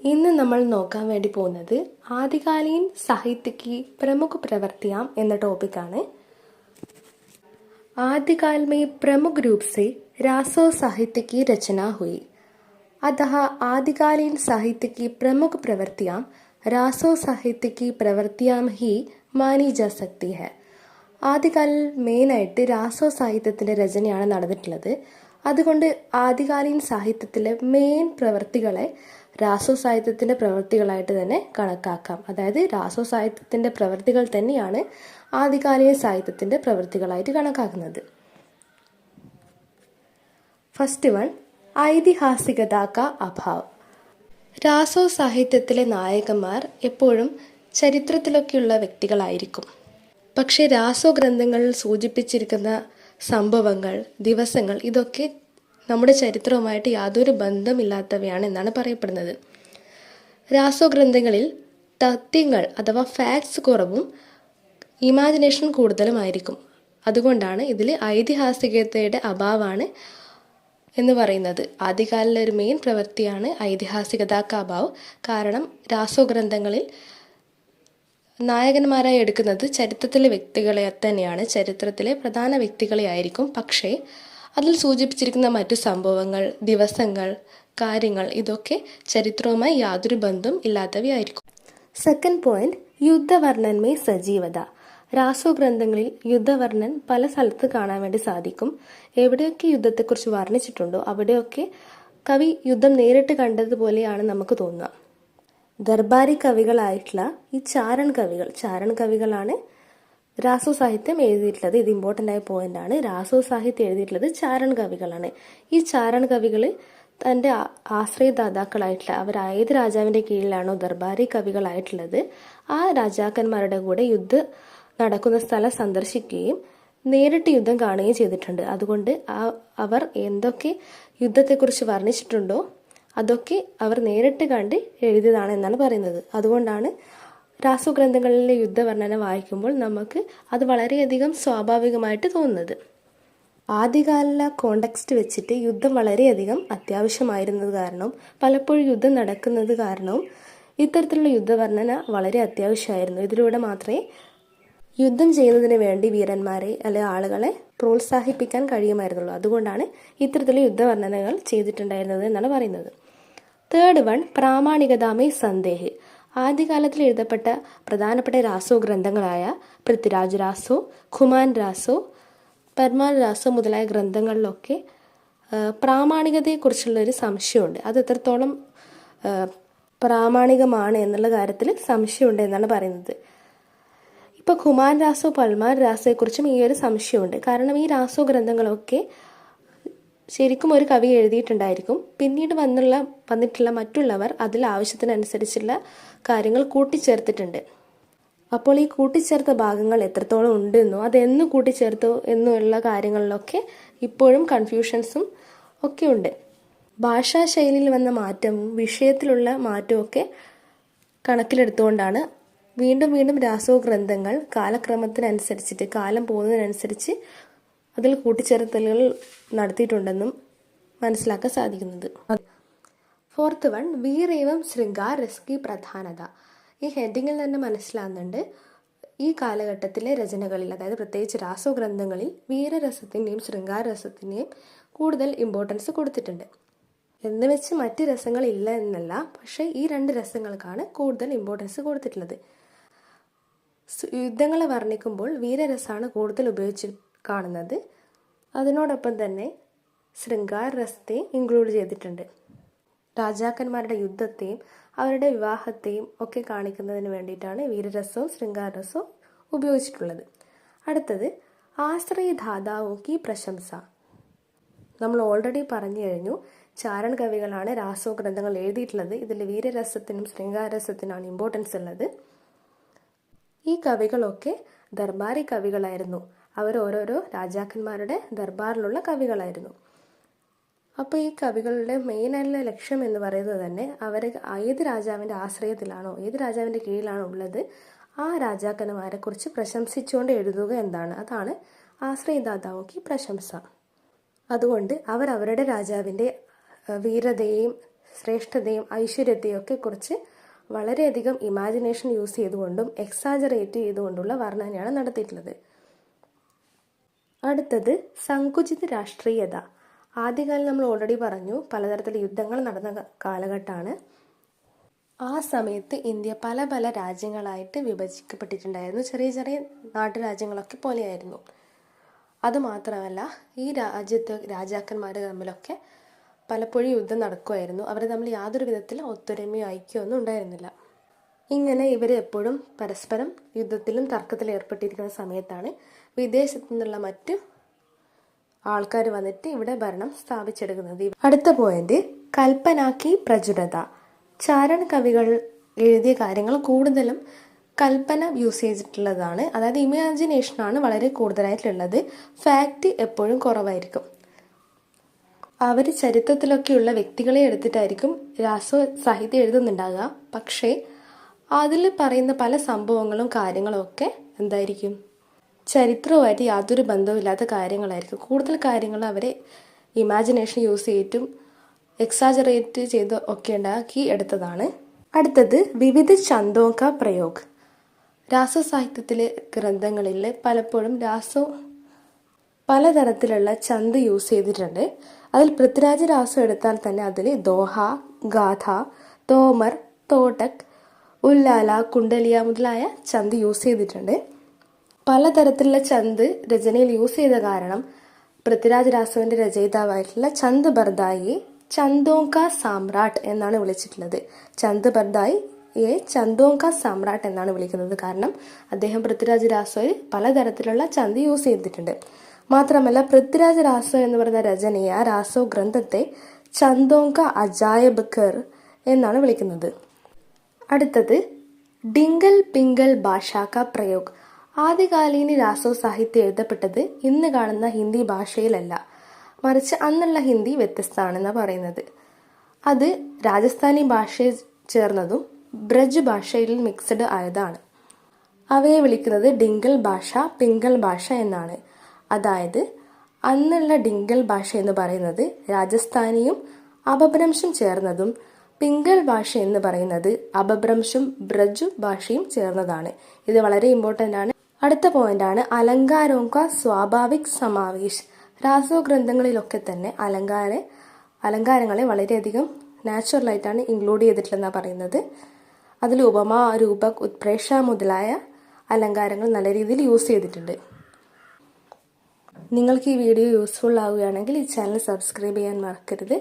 ഇന്ന് നമ്മൾ നോക്കാൻ വേണ്ടി പോകുന്നത് आदिकालीन साहित्य की प्रमुख प्रवृत्तियां എന്ന ടോപ്പിക്കാണ്. आदिकाल में प्रमुख रूप से रासो साहित्य की रचना हुई. अतः आदिकालीन साहित्य की प्रमुख प्रवृत्तियां रासो साहित्य की प्रवृत्तियां ही മാനി जा सकती है. ആദ്യകാലിൽ മെയിനായിട്ട് രാസോ സാഹിത്യത്തിൻ്റെ രചനയാണ് നടന്നിട്ടുള്ളത്. അതുകൊണ്ട് ആദികാലീൻ സാഹിത്യത്തിലെ മെയിൻ പ്രവൃത്തികളെ രാസോ സാഹിത്യത്തിൻ്റെ പ്രവൃത്തികളായിട്ട് തന്നെ കണക്കാക്കാം. അതായത് രാസോ സാഹിത്യത്തിൻ്റെ പ്രവൃത്തികൾ തന്നെയാണ് ആദികാലീൻ സാഹിത്യത്തിൻ്റെ പ്രവൃത്തികളായിട്ട് കണക്കാക്കുന്നത്. ഫസ്റ്റ് വൺ, ഐതിഹാസികത കാ അഭാവ്. രാസോ സാഹിത്യത്തിലെ നായകന്മാർ എപ്പോഴും ചരിത്രത്തിലൊക്കെയുള്ള വ്യക്തികളായിരിക്കും. പക്ഷേ രാസോ ഗ്രന്ഥങ്ങളിൽ സൂചിപ്പിച്ചിരിക്കുന്ന സംഭവങ്ങൾ, ദിവസങ്ങൾ ഇതൊക്കെ നമ്മുടെ ചരിത്രവുമായിട്ട് യാതൊരു ബന്ധമില്ലാത്തവയാണ് എന്നാണ് പറയപ്പെടുന്നത്. രാസോ ഗ്രന്ഥങ്ങളിൽ തഥ്യങ്ങൾ അഥവാ ഫാക്ട്സ് കുറവും ഇമാജിനേഷൻ കൂടുതലുമായിരിക്കും. അതുകൊണ്ടാണ് ഇതിൽ ഐതിഹാസികതയുടെ അഭാവമാണ് എന്ന് പറയുന്നത്. ആദ്യകാലിലെ ഒരു മെയിൻ പ്രവൃത്തിയാണ് ഐതിഹാസികത കാ അഭാവ്. കാരണം രാസോ ഗ്രന്ഥങ്ങളിൽ നായകന്മാരായി എടുക്കുന്നത് ചരിത്രത്തിലെ വ്യക്തികളെ തന്നെയാണ്, ചരിത്രത്തിലെ പ്രധാന വ്യക്തികളെ ആയിരിക്കും. പക്ഷേ അതിൽ സൂചിപ്പിച്ചിരിക്കുന്ന മറ്റു സംഭവങ്ങൾ, ദിവസങ്ങൾ, കാര്യങ്ങൾ ഇതൊക്കെ ചരിത്രവുമായി യാതൊരു ബന്ധവും ഇല്ലാത്തവയായിരിക്കും. Second point, യുദ്ധവർണ്ണൻ may സജീവത. രാസോ ഗ്രന്ഥങ്ങളിൽ യുദ്ധവർണ്ണൻ പല സ്ഥലത്ത് കാണാൻ വേണ്ടി സാധിക്കും. എവിടെയൊക്കെ യുദ്ധത്തെക്കുറിച്ച് വർണ്ണിച്ചിട്ടുണ്ടോ അവിടെയൊക്കെ കവി യുദ്ധം നേരിട്ട് കണ്ടതുപോലെയാണ് നമുക്ക് തോന്നുക. ദർബാരി കവികളായിട്ടുള്ള ഈ ചാരൺ കവികളാണ് രാസോ സാഹിത്യം എഴുതിയിട്ടുള്ളത്. ഇത് ഇമ്പോർട്ടൻ്റ് ആയ പോയിന്റ് ആണ്. രാസോ സാഹിത്യം എഴുതിയിട്ടുള്ളത് ചാരൺ കവികളാണ്. ഈ ചാരൺ കവികൾ തൻ്റെ ആശ്രയദാതാക്കളായിട്ടുള്ള അവർ ഏത് രാജാവിൻ്റെ കീഴിലാണോ ദർബാരി കവികളായിട്ടുള്ളത് ആ രാജാക്കന്മാരുടെ കൂടെ യുദ്ധം നടക്കുന്ന സ്ഥലം സന്ദർശിക്കുകയും നേരിട്ട് യുദ്ധം കാണുകയും ചെയ്തിട്ടുണ്ട്. അതുകൊണ്ട് അവർ എന്തൊക്കെ യുദ്ധത്തെക്കുറിച്ച് വർണ്ണിച്ചിട്ടുണ്ടോ അതൊക്കെ അവർ നേരിട്ട് കണ്ട് എഴുതിയതാണ് എന്നാണ് പറയുന്നത്. അതുകൊണ്ടാണ് രാസോ ഗ്രന്ഥങ്ങളിലെ യുദ്ധവർണ്ണന വായിക്കുമ്പോൾ നമുക്ക് അത് വളരെയധികം സ്വാഭാവികമായിട്ട് തോന്നുന്നത്. ആദ്യകാല കോണ്ടെക്സ്റ്റ് വെച്ചിട്ട് യുദ്ധം വളരെയധികം അത്യാവശ്യമായിരുന്നത് കാരണം പലപ്പോഴും യുദ്ധം നടക്കുന്നത് കാരണവും ഇത്തരത്തിലുള്ള യുദ്ധവർണ്ണന വളരെ അത്യാവശ്യമായിരുന്നു. ഇതിലൂടെ മാത്രമേ യുദ്ധം ചെയ്യുന്നതിന് വേണ്ടി വീരന്മാരെ അല്ലെങ്കിൽ ആളുകളെ പ്രോത്സാഹിപ്പിക്കാൻ കഴിയുമായിരുന്നുള്ളൂ. അതുകൊണ്ടാണ് ഇത്തരത്തിലുള്ള യുദ്ധവർണ്ണനകൾ ചെയ്തിട്ടുണ്ടായിരുന്നത് എന്നാണ് പറയുന്നത്. Third one, പ്രാമാണികതാമേ സന്ദേഹ്. ആദ്യകാലത്തിൽ എഴുതപ്പെട്ട പ്രധാനപ്പെട്ട രാസോ ഗ്രന്ഥങ്ങളായ പൃഥ്വിരാജ് രാസോ, ഖുമാൻ രാസോ, പർമാൻ രാസോ മുതലായ ഗ്രന്ഥങ്ങളിലൊക്കെ പ്രാമാണികതയെക്കുറിച്ചുള്ളൊരു സംശയമുണ്ട്. അത് എത്രത്തോളം പ്രാമാണികമാണ് എന്നുള്ള കാര്യത്തിൽ സംശയമുണ്ട് എന്നാണ് പറയുന്നത്. ഇപ്പോൾ ഖുമാൻ രാസോ, പൽമാൻ രാസോയെക്കുറിച്ചും ഈ ഒരു സംശയമുണ്ട്. കാരണം ഈ രാസോ ഗ്രന്ഥങ്ങളൊക്കെ ശരിക്കും ഒരു കവി എഴുതിയിട്ടുണ്ടായിരിക്കും. പിന്നീട് വന്നിട്ടുള്ള മറ്റുള്ളവർ അതിൽ ആവശ്യത്തിനനുസരിച്ചുള്ള കാര്യങ്ങൾ കൂട്ടിച്ചേർത്തിട്ടുണ്ട്. അപ്പോൾ ഈ കൂട്ടിച്ചേർത്ത ഭാഗങ്ങൾ എത്രത്തോളം ഉണ്ടെന്നോ അതെന്ന് കൂട്ടിച്ചേർത്തോ എന്നുള്ള കാര്യങ്ങളിലൊക്കെ ഇപ്പോഴും കൺഫ്യൂഷൻസും ഒക്കെ ഉണ്ട്. ഭാഷാശൈലിയിൽ വന്ന മാറ്റവും വിഷയത്തിലുള്ള മാറ്റവും ഒക്കെ കണക്കിലെടുത്തുകൊണ്ടാണ് വീണ്ടും വീണ്ടും രാസോ ഗ്രന്ഥങ്ങൾ കാലക്രമത്തിനനുസരിച്ചിട്ട് കാലം പോകുന്നതിനനുസരിച്ച് അതിൽ കൂട്ടിച്ചേർത്തലുകൾ നടത്തിയിട്ടുണ്ടെന്നും മനസ്സിലാക്കാൻ സാധിക്കുന്നത്. ഫോർത്ത് വൺ, വീർ ഏവം ശൃംഗാർ രസ് കി പ്രധാനത. ഈ ഹെഡിങ്ങിൽ തന്നെ മനസ്സിലാകുന്നുണ്ട് ഈ കാലഘട്ടത്തിലെ രചനകളിൽ, അതായത് പ്രത്യേകിച്ച് രാസോ ഗ്രന്ഥങ്ങളിൽ വീരരസത്തിൻ്റെയും ശൃംഗാര രസത്തിൻ്റെയും കൂടുതൽ ഇമ്പോർട്ടൻസ് കൊടുത്തിട്ടുണ്ട്. എന്ന് വെച്ച് മറ്റ് രസങ്ങളില്ല എന്നല്ല, പക്ഷേ ഈ രണ്ട് രസങ്ങൾക്കാണ് കൂടുതൽ ഇമ്പോർട്ടൻസ് കൊടുത്തിട്ടുള്ളത്. യുദ്ധങ്ങളെ വർണ്ണിക്കുമ്പോൾ വീരരസമാണ് കൂടുതൽ ഉപയോഗിച്ച് കാണുന്നത്. അതിനോടൊപ്പം തന്നെ ശൃംഗാര രസത്തെയും ഇൻക്ലൂഡ് ചെയ്തിട്ടുണ്ട്. രാജാക്കന്മാരുടെ യുദ്ധത്തെയും അവരുടെ വിവാഹത്തെയും ഒക്കെ കാണിക്കുന്നതിന് വേണ്ടിയിട്ടാണ് വീരരസവും ശൃംഗാരരസവും ഉപയോഗിച്ചിട്ടുള്ളത്. അടുത്തത്, ആശ്രയദാതാവോ കി പ്രശംസ. നമ്മൾ ഓൾറെഡി പറഞ്ഞു കഴിഞ്ഞു, ചാരൺ കവികളാണ് രാസോ ഗ്രന്ഥങ്ങൾ എഴുതിയിട്ടുള്ളത്. ഇതിൽ വീരരസത്തിനും ശൃംഗാരരസത്തിനാണ് ഇമ്പോർട്ടൻസ് ഉള്ളത്. ഈ കവികളൊക്കെ ദർബാരി കവികളായിരുന്നു. അവർ ഓരോരോ രാജാക്കന്മാരുടെ ദർബാറിലുള്ള കവികളായിരുന്നു. അപ്പോൾ ഈ കവികളുടെ മെയിനായിട്ടുള്ള ലക്ഷ്യം എന്ന് പറയുന്നത് തന്നെ അവർ ഏത് രാജാവിൻ്റെ ആശ്രയത്തിലാണോ ഏത് രാജാവിൻ്റെ കീഴിലാണോ ഉള്ളത് ആ രാജാക്കന്മാരെ കുറിച്ച് പ്രശംസിച്ചുകൊണ്ട് എഴുതുക എന്നാണ്. അതാണ് ആശ്രയദാതാവോ കി പ്രശംസ. അതുകൊണ്ട് അവർ അവരുടെ രാജാവിൻ്റെ വീരതയെയും ശ്രേഷ്ഠതയും ഐശ്വര്യത്തെയും ഒക്കെ കുറിച്ച് വളരെയധികം ഇമാജിനേഷൻ യൂസ് ചെയ്തുകൊണ്ടും എക്സാജറേറ്റ് ചെയ്തുകൊണ്ടുള്ള വർണ്ണനയാണ് നടത്തിയിട്ടുള്ളത്. അടുത്തത് സങ്കുചിത രാഷ്ട്രീയത. ആദ്യകാലം നമ്മൾ ഓൾറെഡി പറഞ്ഞു, പലതരത്തിലുള്ള യുദ്ധങ്ങൾ നടന്ന കാലഘട്ടമാണ്. ആ സമയത്ത് ഇന്ത്യ പല പല രാജ്യങ്ങളായിട്ട് വിഭജിക്കപ്പെട്ടിട്ടുണ്ടായിരുന്നു. ചെറിയ ചെറിയ നാട്ടുരാജ്യങ്ങളൊക്കെ പോലെയായിരുന്നു. അതുമാത്രമല്ല, ഈ രാജ്യത്ത് രാജാക്കന്മാർ തമ്മിലൊക്കെ പലപ്പോഴും യുദ്ധം നടക്കുമായിരുന്നു. അവർ തമ്മിൽ യാതൊരു വിധത്തിൽ ഒത്തൊരുമയോ ഐക്യമൊന്നും ഉണ്ടായിരുന്നില്ല. ഇങ്ങനെ ഇവർ എപ്പോഴും പരസ്പരം യുദ്ധത്തിലും തർക്കത്തിലും ഏർപ്പെട്ടിരിക്കുന്ന സമയത്താണ് വിദേശത്തു നിന്നുള്ള മറ്റു ആൾക്കാർ വന്നിട്ട് ഇവിടെ ഭരണം സ്ഥാപിച്ചെടുക്കുന്നത്. അടുത്ത പോയിന്റ്, കൽപ്പനാക്കി പ്രചുരത. ചാരൺ കവികൾ എഴുതിയ കാര്യങ്ങൾ കൂടുതലും കൽപ്പന യൂസ് ചെയ്തിട്ടുള്ളതാണ്. അതായത് ഇമാജിനേഷനാണ് വളരെ കൂടുതലായിട്ടുള്ളത്. ഫാക്റ്റ് എപ്പോഴും കുറവായിരിക്കും. അവർ ചരിത്രത്തിലൊക്കെയുള്ള വ്യക്തികളെ എടുത്തിട്ടായിരിക്കും രാസോ സാഹിത്യം എഴുതുന്നുണ്ടാകുക. പക്ഷേ അതിൽ പറയുന്ന പല സംഭവങ്ങളും കാര്യങ്ങളും ഒക്കെ എന്തായിരിക്കും, ചരിത്രവുമായിട്ട് യാതൊരു ബന്ധവുമില്ലാത്ത കാര്യങ്ങളായിരിക്കും. കൂടുതൽ കാര്യങ്ങൾ അവരെ ഇമാജിനേഷൻ യൂസ് ചെയ്തിട്ടും എക്സാജറേറ്റ് ചെയ്ത് ഒക്കെ ഉണ്ടാക്കി എടുത്തതാണ്. അടുത്തത് വിവിധ ഛന്ദോं का പ്രയോഗ്. രാസോ സാഹിത്യത്തിലെ ഗ്രന്ഥങ്ങളിൽ പലപ്പോഴും പലതരത്തിലുള്ള ഛന്ത് യൂസ് ചെയ്തിട്ടുണ്ട്. അതിൽ പൃഥ്വിരാജ് രാസോ എടുത്താൽ തന്നെ അതിൽ ദോഹ, ഗാഥ, തോമർ, തോട്ടക്, ഉല്ലാല, കുണ്ടലിയ മുതലായ ഛന്ത് യൂസ് ചെയ്തിട്ടുണ്ട്. പലതരത്തിലുള്ള ഛന്ത് രചനയിൽ യൂസ് ചെയ്ത കാരണം പൃഥ്വിരാജ് രാസോവിന്റെ രചയിതാവായിട്ടുള്ള ചന്ദ് ബർദായിയെ ഛന്ദോं का സാമ്രാട്ട് എന്നാണ് വിളിച്ചിട്ടുള്ളത്. ചന്ദ് ബർദായിയെ ഛന്ദോं का സാമ്രാട്ട് എന്നാണ് വിളിക്കുന്നത്. കാരണം അദ്ദേഹം പൃഥ്വിരാജ് രാസോയിൽ പലതരത്തിലുള്ള ഛന്ത് യൂസ് ചെയ്തിട്ടുണ്ട്. മാത്രമല്ല, പൃഥ്വിരാജ് രാസോ എന്ന് പറയുന്ന രചനയെ, ആ രാസോ ഗ്രന്ഥത്തെ ഛന്ദോं का അജായബ് ഘർ എന്നാണ് വിളിക്കുന്നത്. അടുത്തത് ഡിംഗൽ പിംഗൽ ഭാഷാ കാ പ്രയോഗ്. ആദ്യകാലീന രാസോ സാഹിത്യം എഴുതപ്പെട്ടത് ഇന്ന് കാണുന്ന ഹിന്ദി ഭാഷയിലല്ല, മറിച്ച് അന്നുള്ള ഹിന്ദി വ്യത്യസ്തമാണെന്നാണ് പറയുന്നത്. അത് രാജസ്ഥാനി ഭാഷയിൽ ചേർന്നതും ബ്രജ് ഭാഷയിൽ മിക്സഡ് ആയതാണ്. അവയെ വിളിക്കുന്നത് ഡിംഗൽ ഭാഷ, പിംഗൽ ഭാഷ എന്നാണ്. അതായത് അന്നുള്ള ഡിംഗൽ ഭാഷ എന്ന് പറയുന്നത് രാജസ്ഥാനിയും അപഭ്രംശം ചേർന്നതും പിംഗൽ ഭാഷ എന്ന് പറയുന്നത് അപഭ്രംശം ബ്രജു ഭാഷയും ചേർന്നതാണ്. ഇത് വളരെ ഇമ്പോർട്ടൻ്റ് ആണ്. അടുത്ത പോയിന്റാണ് അലങ്കാരോं का സ്വാഭാവിക് സമാവേശ്. രാസോ ഗ്രന്ഥങ്ങളിലൊക്കെ തന്നെ അലങ്കാരങ്ങളെ വളരെയധികം നാച്ചുറലായിട്ടാണ് ഇൻക്ലൂഡ് ചെയ്തിട്ടുള്ളതെന്നാണ് പറയുന്നത്. അതിൽ ഉപമ, രൂപക്, ഉത്പ്രേക്ഷ മുതലായ അലങ്കാരങ്ങൾ നല്ല രീതിയിൽ യൂസ് ചെയ്തിട്ടുണ്ട്. നിങ്ങൾക്ക് ഈ വീഡിയോ യൂസ്ഫുൾ ആവുകയാണെങ്കിൽ ഈ ചാനൽ സബ്സ്ക്രൈബ് ചെയ്യാൻ മറക്കരുത്.